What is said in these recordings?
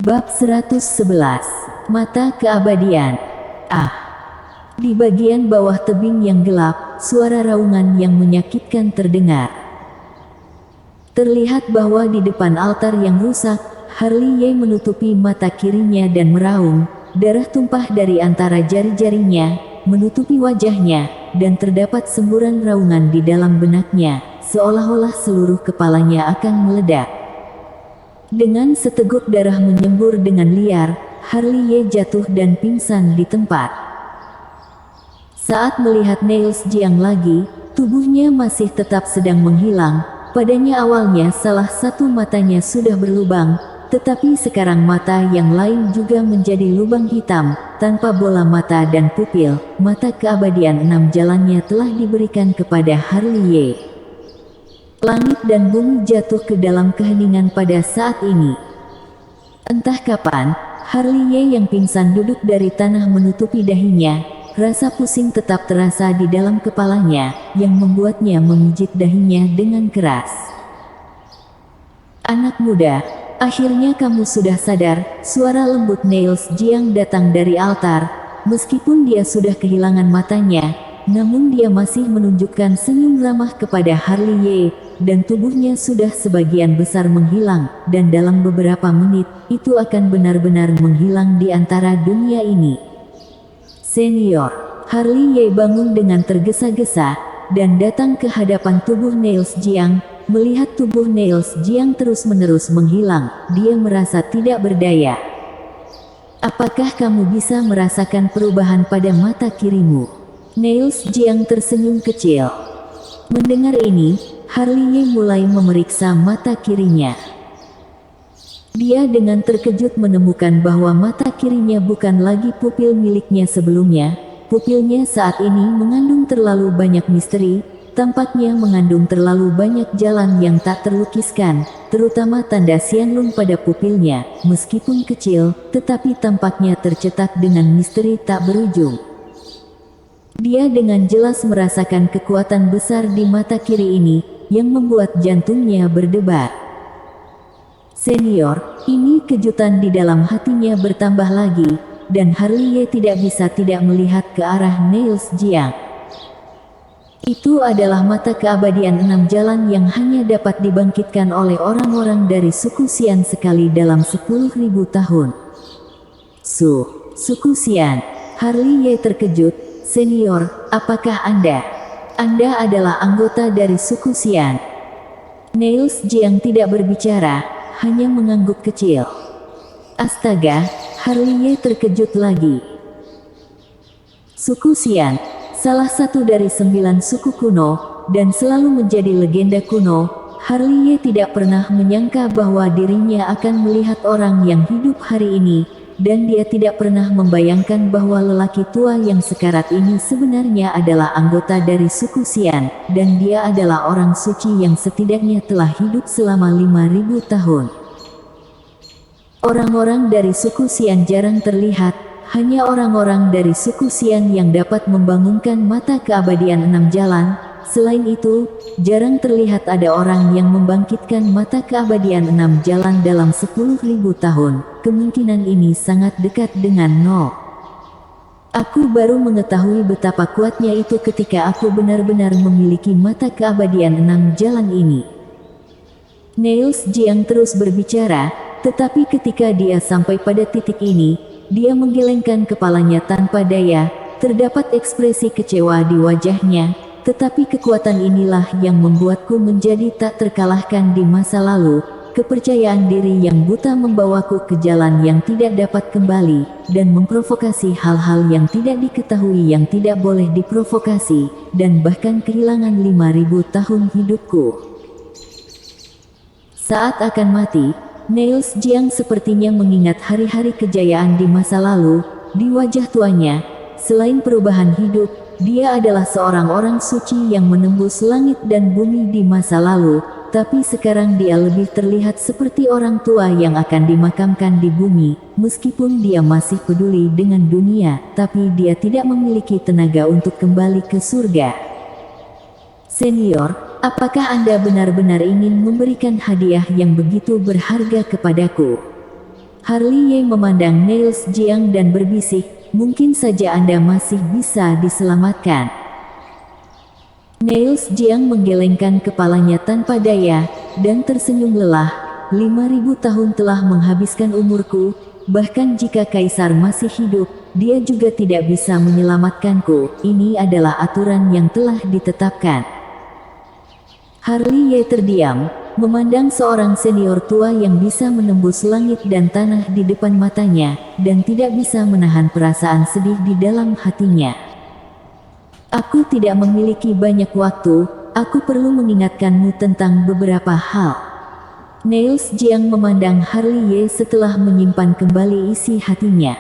Bab 111. Mata Keabadian. Di bagian bawah tebing yang gelap, suara raungan yang menyakitkan terdengar. Terlihat bahwa di depan altar yang rusak, Harley Ye menutupi mata kirinya dan meraung. Darah tumpah dari antara jari-jarinya, menutupi wajahnya, dan terdapat semburan raungan di dalam benaknya, seolah-olah seluruh kepalanya akan meledak. Dengan seteguk darah menyembur dengan liar, Harley Ye jatuh dan pingsan di tempat. Saat melihat Niels Jiang lagi, tubuhnya masih tetap sedang menghilang. Padanya awalnya salah satu matanya sudah berlubang, tetapi sekarang mata yang lain juga menjadi lubang hitam, tanpa bola mata dan pupil. Mata keabadian 6 jalannya telah diberikan kepada Harley Ye. Langit dan bumi jatuh ke dalam keheningan pada saat ini. Entah kapan, Harley Ye yang pingsan duduk dari tanah menutupi dahinya. Rasa pusing tetap terasa di dalam kepalanya, yang membuatnya memijit dahinya dengan keras. "Anak muda, akhirnya kamu sudah sadar," suara lembut Niels Jiang datang dari altar. Meskipun dia sudah kehilangan matanya, namun dia masih menunjukkan senyum ramah kepada Harley Ye, dan tubuhnya sudah sebagian besar menghilang, dan dalam beberapa menit, itu akan benar-benar menghilang di antara dunia ini. "Senior." Harley Ye bangun dengan tergesa-gesa, dan datang ke hadapan tubuh Niels Jiang. Melihat tubuh Niels Jiang terus-menerus menghilang, dia merasa tidak berdaya. "Apakah kamu bisa merasakan perubahan pada mata kirimu?" Niels Jiang tersenyum kecil. Mendengar ini, Harley Ye mulai memeriksa mata kirinya. Dia dengan terkejut menemukan bahwa mata kirinya bukan lagi pupil miliknya sebelumnya. Pupilnya saat ini mengandung terlalu banyak misteri, tampaknya mengandung terlalu banyak jalan yang tak terlukiskan, terutama tanda Xianlong pada pupilnya. Meskipun kecil, tetapi tampaknya tercetak dengan misteri tak berujung. Dia dengan jelas merasakan kekuatan besar di mata kiri ini, yang membuat jantungnya berdebar. "Senior," ini kejutan di dalam hatinya bertambah lagi, dan Harley Ye tidak bisa tidak melihat ke arah Niels Jiang. Itu adalah mata keabadian 6 jalan yang hanya dapat dibangkitkan oleh orang-orang dari suku Xian sekali dalam 10.000 tahun. Suku Xian." Harley Ye terkejut. "Senior, apakah Anda adalah anggota dari suku Xian?" Niels Jiang tidak berbicara, hanya mengangguk kecil. Astaga, Harley Ye terkejut lagi. Suku Xian, salah satu dari 9 suku kuno, dan selalu menjadi legenda kuno. Harley Ye tidak pernah menyangka bahwa dirinya akan melihat orang yang hidup hari ini, dan dia tidak pernah membayangkan bahwa lelaki tua yang sekarat ini sebenarnya adalah anggota dari suku Xian, dan dia adalah orang suci yang setidaknya telah hidup selama 5.000 tahun. Orang-orang dari suku Xian jarang terlihat, hanya orang-orang dari suku Xian yang dapat membangunkan mata keabadian 6 jalan. Selain itu, jarang terlihat ada orang yang membangkitkan mata keabadian 6 jalan dalam 10.000 tahun. Kemungkinan ini sangat dekat dengan nol. Aku baru mengetahui betapa kuatnya itu ketika aku benar-benar memiliki mata keabadian 6 jalan ini. Niels Jiang terus berbicara, tetapi ketika dia sampai pada titik ini, dia menggelengkan kepalanya tanpa daya. Terdapat ekspresi kecewa di wajahnya. Tetapi kekuatan inilah yang membuatku menjadi tak terkalahkan di masa lalu. Kepercayaan diri yang buta membawaku ke jalan yang tidak dapat kembali, dan memprovokasi hal-hal yang tidak diketahui yang tidak boleh diprovokasi, dan bahkan kehilangan 5.000 tahun hidupku. Saat akan mati, Niels Jiang sepertinya mengingat hari-hari kejayaan di masa lalu. Di wajah tuanya, selain perubahan hidup, dia adalah seorang orang suci yang menembus langit dan bumi di masa lalu, tapi sekarang dia lebih terlihat seperti orang tua yang akan dimakamkan di bumi. Meskipun dia masih peduli dengan dunia, tapi dia tidak memiliki tenaga untuk kembali ke surga. "Senior, apakah Anda benar-benar ingin memberikan hadiah yang begitu berharga kepadaku?" Harley Ye memandang Niels Jiang dan berbisik, mungkin saja Anda masih bisa diselamatkan. Niels Jiang menggelengkan kepalanya tanpa daya, dan tersenyum lelah. 5.000 tahun telah menghabiskan umurku, bahkan jika Kaisar masih hidup, dia juga tidak bisa menyelamatkanku. Ini adalah aturan yang telah ditetapkan. Harley Ye terdiam, memandang seorang senior tua yang bisa menembus langit dan tanah di depan matanya, dan tidak bisa menahan perasaan sedih di dalam hatinya. Aku tidak memiliki banyak waktu, aku perlu mengingatkanmu tentang beberapa hal. Niels Jiang memandang Harley Ye setelah menyimpan kembali isi hatinya.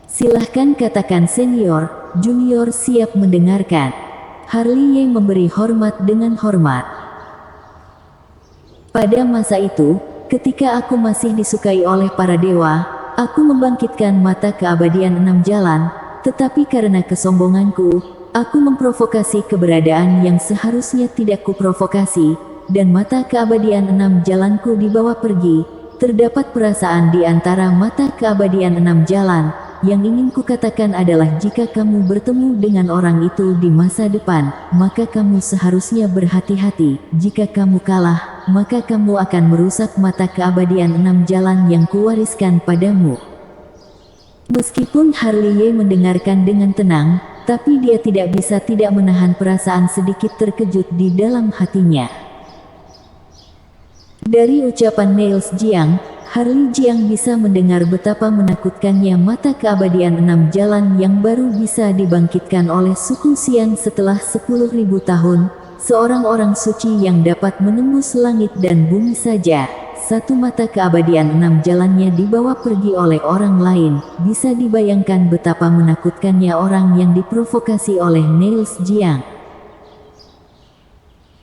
Silahkan katakan senior, junior siap mendengarkan. Harley Ye memberi hormat dengan hormat. Pada masa itu, ketika aku masih disukai oleh para dewa, aku membangkitkan mata keabadian 6 jalan, tetapi karena kesombonganku, aku memprovokasi keberadaan yang seharusnya tidak kuprovokasi, dan mata keabadian 6 jalanku dibawa pergi. Terdapat perasaan di antara mata keabadian 6 jalan. Yang ingin kukatakan adalah jika kamu bertemu dengan orang itu di masa depan, maka kamu seharusnya berhati-hati. Jika kamu kalah, maka kamu akan merusak mata keabadian 6 jalan yang kuwariskan padamu. Meskipun Harley Ye mendengarkan dengan tenang, tapi dia tidak bisa tidak menahan perasaan sedikit terkejut di dalam hatinya. Dari ucapan Niels Jiang, Harley Jiang bisa mendengar betapa menakutkannya mata keabadian 6 jalan yang baru bisa dibangkitkan oleh suku Xian setelah 10.000 tahun, seorang orang suci yang dapat menembus langit dan bumi saja. Satu mata keabadian 6 jalannya dibawa pergi oleh orang lain. Bisa dibayangkan betapa menakutkannya orang yang diprovokasi oleh Niels Jiang.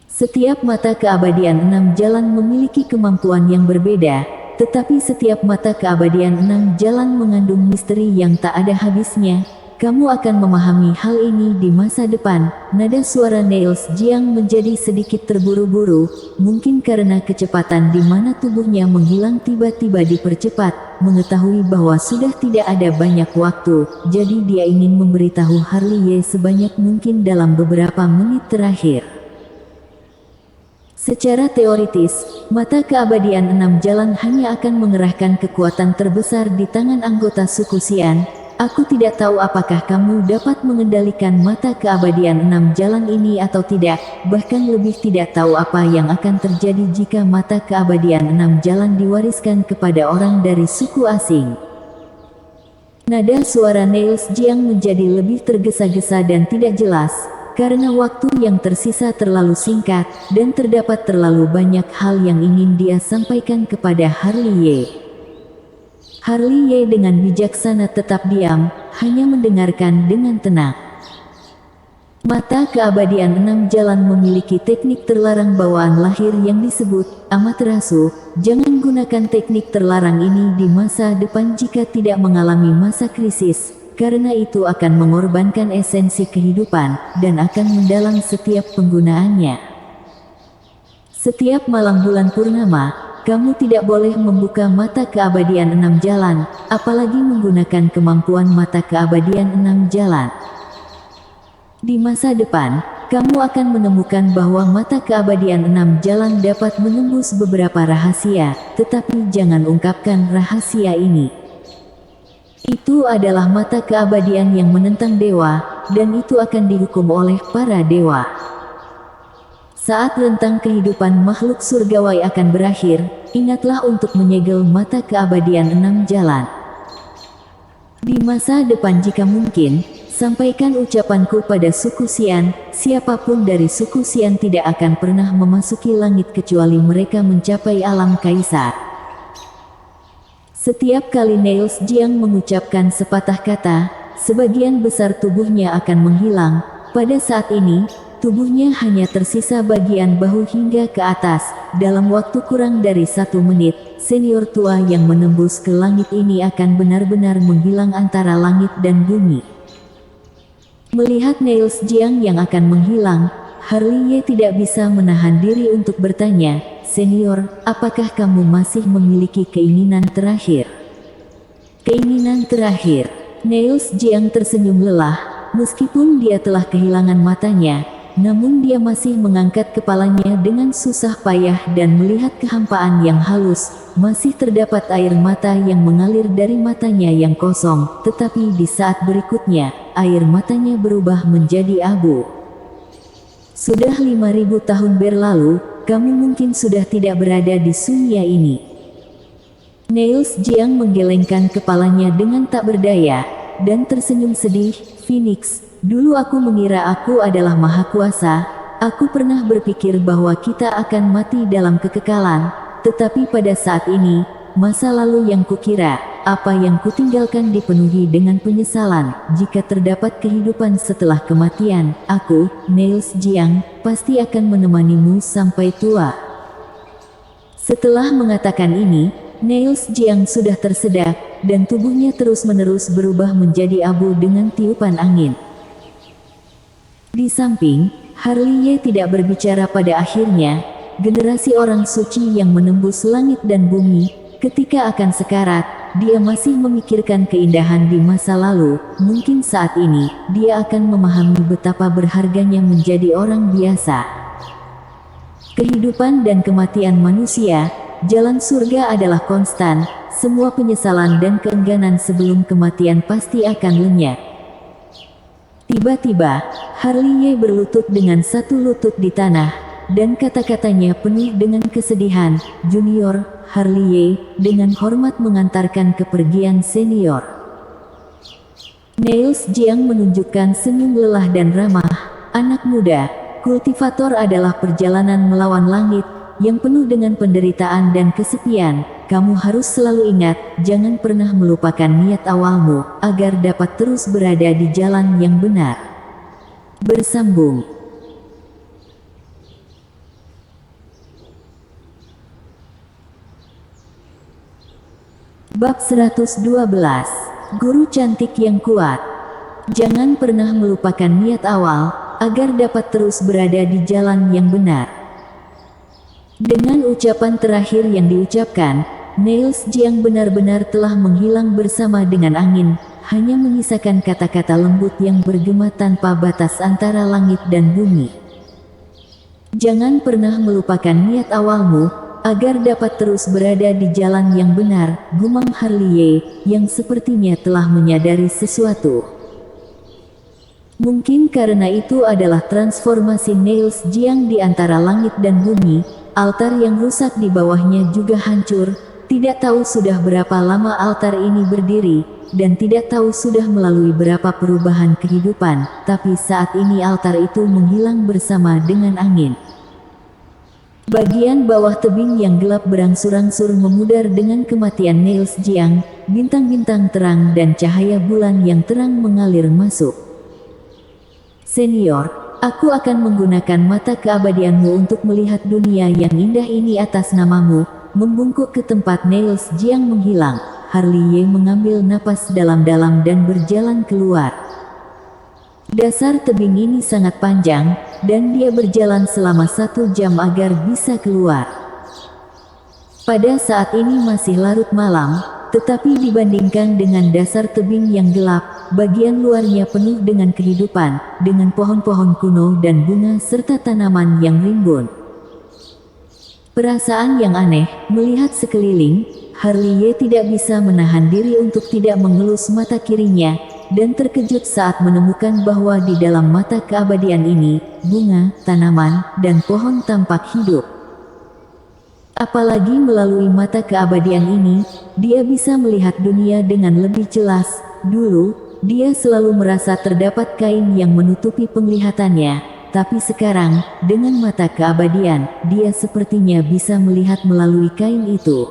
Setiap mata keabadian 6 jalan memiliki kemampuan yang berbeda, tetapi setiap mata keabadian 6 jalan mengandung misteri yang tak ada habisnya. Kamu akan memahami hal ini di masa depan. Nada suara Niels Jiang menjadi sedikit terburu-buru, mungkin karena kecepatan di mana tubuhnya menghilang tiba-tiba dipercepat, mengetahui bahwa sudah tidak ada banyak waktu, jadi dia ingin memberitahu Harley Ye sebanyak mungkin dalam beberapa menit terakhir. Secara teoritis, mata keabadian 6 jalan hanya akan mengerahkan kekuatan terbesar di tangan anggota suku Xian. Aku tidak tahu apakah kamu dapat mengendalikan mata keabadian 6 jalan ini atau tidak, bahkan lebih tidak tahu apa yang akan terjadi jika mata keabadian 6 jalan diwariskan kepada orang dari suku asing. Nada suara Niels Jiang menjadi lebih tergesa-gesa dan tidak jelas, karena waktu yang tersisa terlalu singkat, dan terdapat terlalu banyak hal yang ingin dia sampaikan kepada Harley Ye. Harley Ye dengan bijaksana tetap diam, hanya mendengarkan dengan tenang. Mata keabadian 6 jalan memiliki teknik terlarang bawaan lahir yang disebut Amaterasu. Jangan gunakan teknik terlarang ini di masa depan jika tidak mengalami masa krisis, karena itu akan mengorbankan esensi kehidupan, dan akan mendalang setiap penggunaannya. Setiap malam bulan purnama, kamu tidak boleh membuka mata keabadian 6 jalan, apalagi menggunakan kemampuan mata keabadian 6 jalan. Di masa depan, kamu akan menemukan bahwa mata keabadian 6 jalan dapat menembus beberapa rahasia, tetapi jangan ungkapkan rahasia ini. Itu adalah mata keabadian yang menentang dewa, dan itu akan dihukum oleh para dewa. Saat rentang kehidupan makhluk surgawi akan berakhir, ingatlah untuk menyegel mata keabadian 6 jalan. Di masa depan jika mungkin, sampaikan ucapanku pada suku Xian. Siapapun dari suku Xian tidak akan pernah memasuki langit kecuali mereka mencapai alam kaisar. Setiap kali Niels Jiang mengucapkan sepatah kata, sebagian besar tubuhnya akan menghilang. Pada saat ini, tubuhnya hanya tersisa bagian bahu hingga ke atas. Dalam waktu kurang dari 1 menit, senior tua yang menembus ke langit ini akan benar-benar menghilang antara langit dan bumi. Melihat Niels Jiang yang akan menghilang, Harley Ye tidak bisa menahan diri untuk bertanya, "Senior, apakah kamu masih memiliki keinginan terakhir?" Keinginan terakhir. Niels Jiang tersenyum lelah. Meskipun dia telah kehilangan matanya, namun dia masih mengangkat kepalanya dengan susah payah dan melihat kehampaan yang halus. Masih terdapat air mata yang mengalir dari matanya yang kosong, tetapi di saat berikutnya, air matanya berubah menjadi abu. Sudah 5.000 tahun berlalu, kamu mungkin sudah tidak berada di dunia ini. Niels Jiang menggelengkan kepalanya dengan tak berdaya, dan tersenyum sedih. Phoenix, dulu aku mengira aku adalah maha kuasa, aku pernah berpikir bahwa kita akan mati dalam kekekalan, tetapi pada saat ini, masa lalu yang kukira, apa yang kutinggalkan dipenuhi dengan penyesalan. Jika terdapat kehidupan setelah kematian, aku, Niels Jiang, pasti akan menemanimu sampai tua. Setelah mengatakan ini, Niels Jiang sudah tersedak, dan tubuhnya terus-menerus berubah menjadi abu dengan tiupan angin. Di samping, Harley Ye tidak berbicara pada akhirnya, generasi orang suci yang menembus langit dan bumi, ketika akan sekarat, dia masih memikirkan keindahan di masa lalu. Mungkin saat ini, dia akan memahami betapa berharganya menjadi orang biasa. Kehidupan dan kematian manusia, jalan surga adalah konstan. Semua penyesalan dan keengganan sebelum kematian pasti akan lenyap. Tiba-tiba, Harley Ye berlutut dengan satu lutut di tanah, dan kata-katanya penuh dengan kesedihan. Junior, Harley Ye, dengan hormat mengantarkan kepergian senior. Niels Jiang menunjukkan senyum lelah dan ramah. Anak muda, kultivator adalah perjalanan melawan langit, yang penuh dengan penderitaan dan kesepian. Kamu harus selalu ingat, jangan pernah melupakan niat awalmu, agar dapat terus berada di jalan yang benar. Bersambung. Bab 112. Guru cantik yang kuat. Jangan pernah melupakan niat awal, agar dapat terus berada di jalan yang benar. Dengan ucapan terakhir yang diucapkan, Niels Jiang benar-benar telah menghilang bersama dengan angin, hanya menyisakan kata-kata lembut yang bergema tanpa batas antara langit dan bumi. Jangan pernah melupakan niat awalmu, agar dapat terus berada di jalan yang benar, gumam Harley Ye, yang sepertinya telah menyadari sesuatu. Mungkin karena itu adalah transformasi Niels Jiang di antara langit dan bumi. Altar yang rusak di bawahnya juga hancur. Tidak tahu sudah berapa lama altar ini berdiri, dan tidak tahu sudah melalui berapa perubahan kehidupan, tapi saat ini altar itu menghilang bersama dengan angin. Bagian bawah tebing yang gelap berangsur-angsur memudar dengan kematian Niels Jiang. Bintang-bintang terang dan cahaya bulan yang terang mengalir masuk. Senior, aku akan menggunakan mata keabadianmu untuk melihat dunia yang indah ini atas namamu. Membungkuk ke tempat Niels Jiang menghilang, Harley Ye mengambil napas dalam-dalam dan berjalan keluar. Dasar tebing ini sangat panjang, dan dia berjalan selama 1 jam agar bisa keluar. Pada saat ini masih larut malam, tetapi dibandingkan dengan dasar tebing yang gelap, bagian luarnya penuh dengan kehidupan, dengan pohon-pohon kuno dan bunga serta tanaman yang rimbun. Perasaan yang aneh, melihat sekeliling, Harley Ye tidak bisa menahan diri untuk tidak mengelus mata kirinya, dan terkejut saat menemukan bahwa di dalam mata keabadian ini, bunga, tanaman, dan pohon tampak hidup. Apalagi melalui mata keabadian ini, dia bisa melihat dunia dengan lebih jelas. Dulu, dia selalu merasa terdapat kain yang menutupi penglihatannya. Tapi sekarang, dengan mata keabadian, dia sepertinya bisa melihat melalui kain itu.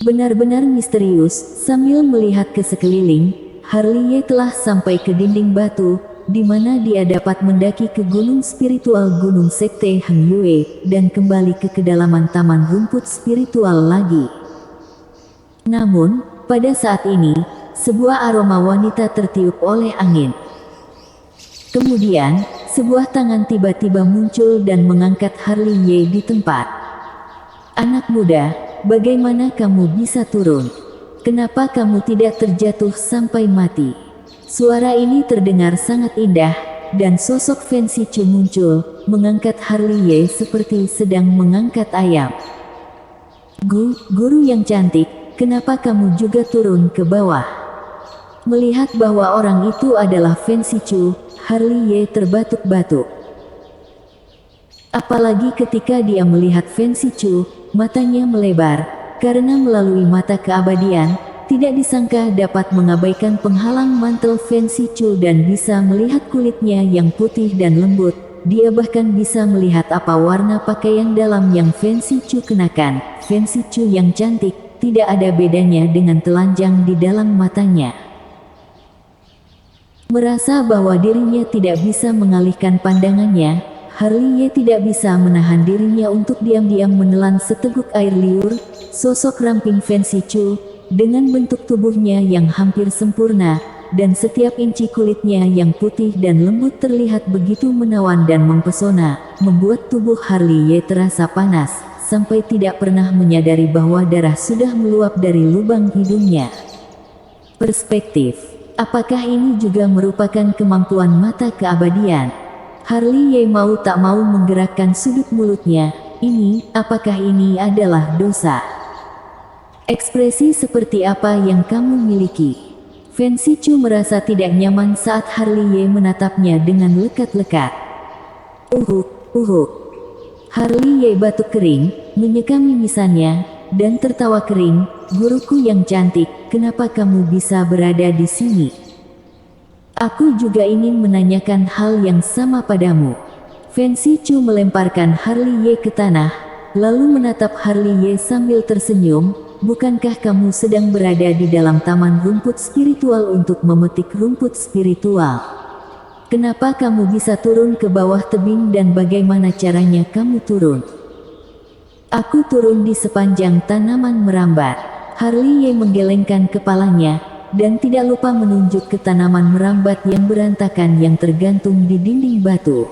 Benar-benar misterius, sambil melihat ke sekeliling, Harley Ye telah sampai ke dinding batu, di mana dia dapat mendaki ke gunung spiritual Gunung Sekte Heng Yue, dan kembali ke kedalaman taman rumput spiritual lagi. Namun, pada saat ini, sebuah aroma wanita tertiup oleh angin. Kemudian, sebuah tangan tiba-tiba muncul dan mengangkat Harley Ye di tempat. "Anak muda, bagaimana kamu bisa turun?" kenapa kamu tidak terjatuh sampai mati? Suara ini terdengar sangat indah, dan sosok Fen Shichu muncul, mengangkat Harley Ye seperti sedang mengangkat ayam. Guru yang cantik, kenapa kamu juga turun ke bawah? Melihat bahwa orang itu adalah Fen Shichu, Harley Ye terbatuk-batuk. Apalagi ketika dia melihat Fen Shichu, matanya melebar, karena melalui mata keabadian, tidak disangka dapat mengabaikan penghalang mantel Fen Shichu dan bisa melihat kulitnya yang putih dan lembut. Dia bahkan bisa melihat apa warna pakaian dalam yang Fen Shichu kenakan. Fen Shichu yang cantik, tidak ada bedanya dengan telanjang di dalam matanya. Merasa bahwa dirinya tidak bisa mengalihkan pandangannya, Harley Ye tidak bisa menahan dirinya untuk diam-diam menelan seteguk air liur. Sosok ramping Fen Shichu, dengan bentuk tubuhnya yang hampir sempurna, dan setiap inci kulitnya yang putih dan lembut terlihat begitu menawan dan mempesona, membuat tubuh Harley Ye terasa panas, sampai tidak pernah menyadari bahwa darah sudah meluap dari lubang hidungnya. Perspektif. Apakah ini juga merupakan kemampuan mata keabadian? Harley Ye mau tak mau menggerakkan sudut mulutnya. Apakah ini adalah dosa? Ekspresi seperti apa yang kamu miliki? Fen Shichu merasa tidak nyaman saat Harley Ye menatapnya dengan lekat-lekat. Harley Ye batuk kering, menyeka mimisannya, dan tertawa kering. Guruku yang cantik, kenapa kamu bisa berada di sini? Aku juga ingin menanyakan hal yang sama padamu. Fen Shichu melemparkan Harley Ye ke tanah, lalu menatap Harley Ye sambil tersenyum. Bukankah kamu sedang berada di dalam taman rumput spiritual untuk memetik rumput spiritual? Kenapa kamu bisa turun ke bawah tebing dan bagaimana caranya kamu turun? Aku turun di sepanjang tanaman merambat. Harley Ye menggelengkan kepalanya, dan tidak lupa menunjuk ke tanaman merambat yang berantakan yang tergantung di dinding batu.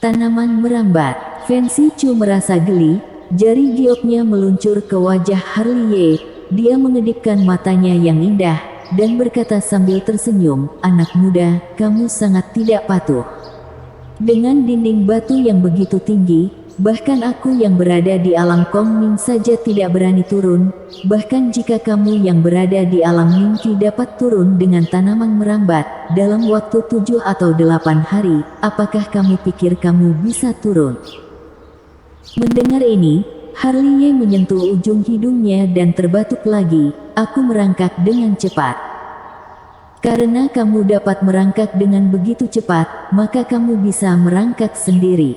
Tanaman merambat. Fen Shichu merasa geli, jari gioknya meluncur ke wajah Harley Ye. Dia mengedipkan matanya yang indah, dan berkata sambil tersenyum, anak muda, kamu sangat tidak patuh. Dengan dinding batu yang begitu tinggi, bahkan aku yang berada di alam Kongming saja tidak berani turun. Bahkan jika kamu yang berada di alam Ningqi dapat turun dengan tanaman merambat dalam waktu 7 atau 8 hari, apakah kamu pikir kamu bisa turun? Mendengar ini, Harley Ye menyentuh ujung hidungnya dan terbatuk lagi. Aku merangkak dengan cepat. Karena kamu dapat merangkak dengan begitu cepat, maka kamu bisa merangkak sendiri.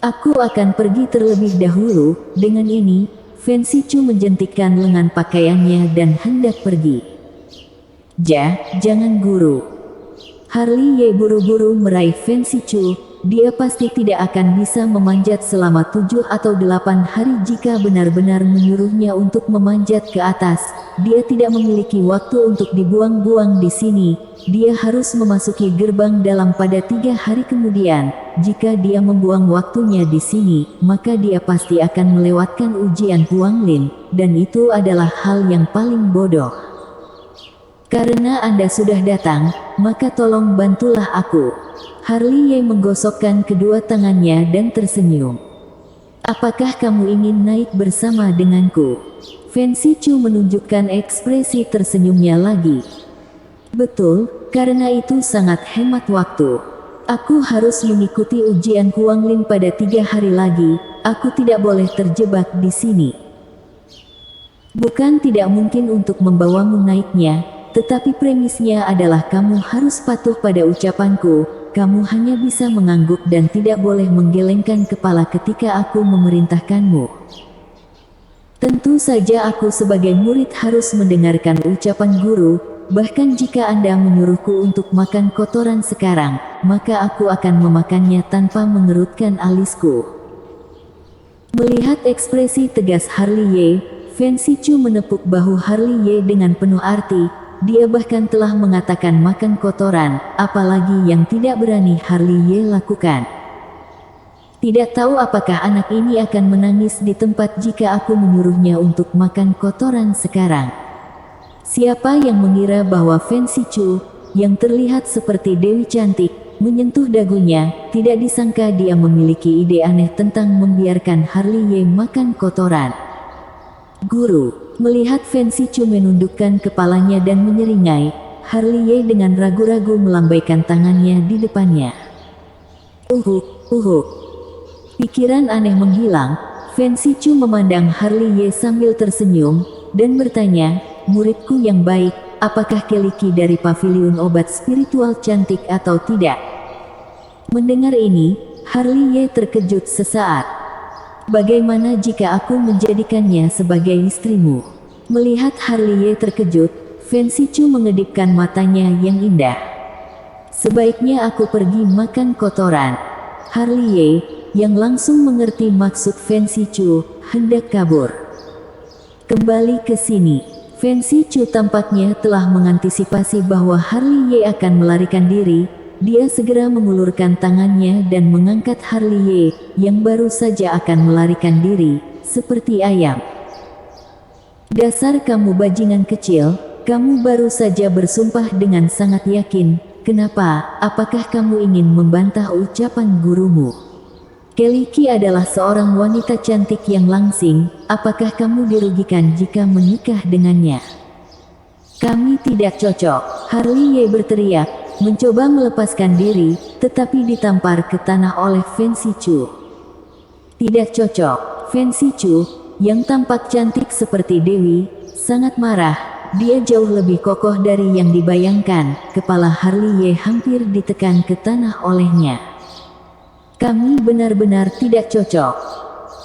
Aku akan pergi terlebih dahulu. Dengan ini, Fen Shichu menjentikkan lengan pakaiannya dan hendak pergi. Jangan guru. Harley Ye buru-buru meraih Fen Shichu. Dia pasti tidak akan bisa memanjat selama 7 atau 8 hari jika benar-benar menyuruhnya untuk memanjat ke atas. Dia tidak memiliki waktu untuk dibuang-buang di sini. Dia harus memasuki gerbang dalam pada 3 hari kemudian. Jika dia membuang waktunya di sini, maka dia pasti akan melewatkan ujian Huanglin, dan itu adalah hal yang paling bodoh. Karena Anda sudah datang, maka tolong bantulah aku. Harley Ye menggosokkan kedua tangannya dan tersenyum. Apakah kamu ingin naik bersama denganku? Fen Shichu menunjukkan ekspresi tersenyumnya lagi. Betul, karena itu sangat hemat waktu. Aku harus mengikuti ujian Huanglin pada 3 hari lagi. Aku tidak boleh terjebak di sini. Bukan tidak mungkin untuk membawamu naiknya, tetapi premisnya adalah kamu harus patuh pada ucapanku. Kamu hanya bisa mengangguk dan tidak boleh menggelengkan kepala ketika aku memerintahkanmu. Tentu saja aku sebagai murid harus mendengarkan ucapan guru. Bahkan jika Anda menyuruhku untuk makan kotoran sekarang, maka aku akan memakannya tanpa mengerutkan alisku. Melihat ekspresi tegas Harley Ye, Fen Shichu menepuk bahu Harley Ye dengan penuh arti. Dia bahkan telah mengatakan makan kotoran, apalagi yang tidak berani Harley Ye lakukan. Tidak tahu apakah anak ini akan menangis di tempat jika aku menyuruhnya untuk makan kotoran sekarang. Siapa yang mengira bahwa Fancy Chu, yang terlihat seperti dewi cantik, menyentuh dagunya, tidak disangka dia memiliki ide aneh tentang membiarkan Harley Ye makan kotoran. Guru, melihat Fancy Chu menundukkan kepalanya dan menyeringai, Harley Ye dengan ragu-ragu melambaikan tangannya di depannya. Pikiran aneh menghilang, Fancy Chu memandang Harley Ye sambil tersenyum, dan bertanya, muridku yang baik, apakah Keliki dari paviliun obat spiritual cantik atau tidak? Mendengar ini, Harley Ye terkejut sesaat. Bagaimana jika aku menjadikannya sebagai istrimu? Melihat Harley Ye terkejut, Fancy Chu mengedipkan matanya yang indah. Sebaiknya aku pergi makan kotoran. Harley Ye, yang langsung mengerti maksud Fancy Chu, hendak kabur. Kembali ke sini. Fancy Chu tampaknya telah mengantisipasi bahwa Harley Ye akan melarikan diri. Dia segera mengulurkan tangannya dan mengangkat Harley Ye, yang baru saja akan melarikan diri, seperti ayam. Dasar kamu bajingan kecil, kamu baru saja bersumpah dengan sangat yakin. Kenapa? Apakah kamu ingin membantah ucapan gurumu? Keliki adalah seorang wanita cantik yang langsing. Apakah kamu dirugikan jika menikah dengannya? Kami tidak cocok, Harley Ye berteriak, mencoba melepaskan diri, tetapi ditampar ke tanah oleh Fancy Chu. Tidak cocok, Fancy Chu, yang tampak cantik seperti dewi, sangat marah. Dia jauh lebih kokoh dari yang dibayangkan. Kepala Harley Ye hampir ditekan ke tanah olehnya. Kami benar-benar tidak cocok.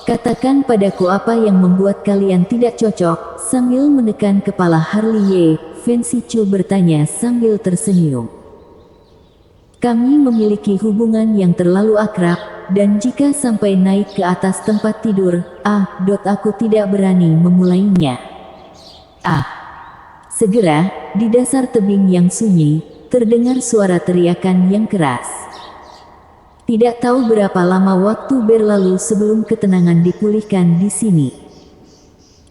Katakan padaku apa yang membuat kalian tidak cocok. Sambil menekan kepala Harley Ye, Fancy Chu bertanya sambil tersenyum. Kami memiliki hubungan yang terlalu akrab, dan jika sampai naik ke atas tempat tidur, aku tidak berani memulainya. Segera, di dasar tebing yang sunyi, terdengar suara teriakan yang keras. Tidak tahu berapa lama waktu berlalu sebelum ketenangan dipulihkan di sini.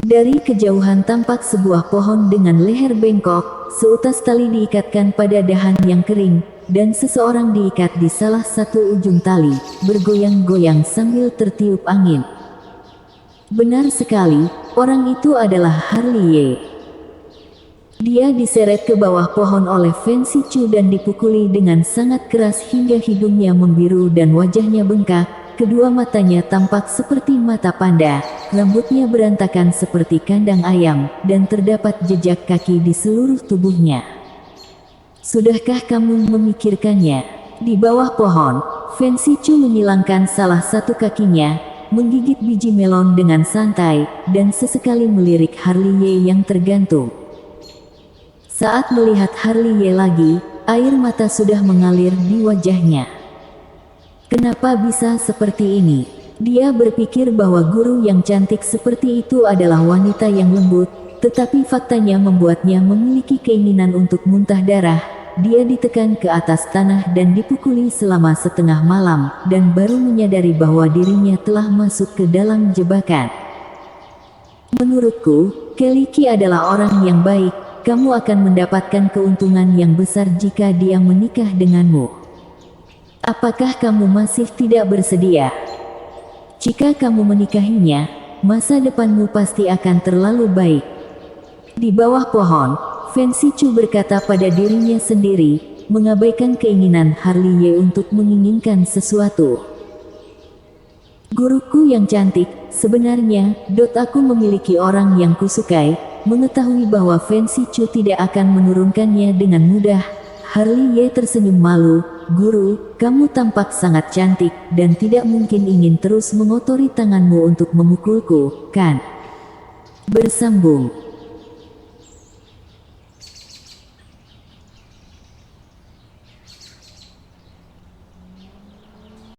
Dari kejauhan tampak sebuah pohon dengan leher bengkok, seutas tali diikatkan pada dahan yang kering, dan seseorang diikat di salah satu ujung tali, bergoyang-goyang sambil tertiup angin. Benar sekali, orang itu adalah Harley Ye. Dia diseret ke bawah pohon oleh Fancy Chu dan dipukuli dengan sangat keras hingga hidungnya membiru dan wajahnya bengkak. Kedua matanya tampak seperti mata panda, rambutnya berantakan seperti kandang ayam, dan terdapat jejak kaki di seluruh tubuhnya. Sudahkah kamu memikirkannya? Di bawah pohon, Fancy Chu menyilangkan salah satu kakinya, menggigit biji melon dengan santai, dan sesekali melirik Harley Ye yang tergantung. Saat melihat Harley Ye lagi, air mata sudah mengalir di wajahnya. Kenapa bisa seperti ini? Dia berpikir bahwa guru yang cantik seperti itu adalah wanita yang lembut, tetapi faktanya membuatnya memiliki keinginan untuk muntah darah. Dia ditekan ke atas tanah dan dipukuli selama setengah malam, dan baru menyadari bahwa dirinya telah masuk ke dalam jebakan. Menurutku, Keliki adalah orang yang baik. Kamu akan mendapatkan keuntungan yang besar jika dia menikah denganmu. Apakah kamu masih tidak bersedia? Jika kamu menikahinya, masa depanmu pasti akan terlalu baik. Di bawah pohon, Fancy Chu berkata pada dirinya sendiri, mengabaikan keinginan Harley Ye untuk menginginkan sesuatu. Guruku yang cantik, sebenarnya, aku memiliki orang yang kusukai. Mengetahui bahwa Fancy Chu tidak akan menurunkannya dengan mudah, Harley Ye tersenyum malu. Guru, kamu tampak sangat cantik, dan tidak mungkin ingin terus mengotori tanganmu untuk memukulku, kan? Bersambung.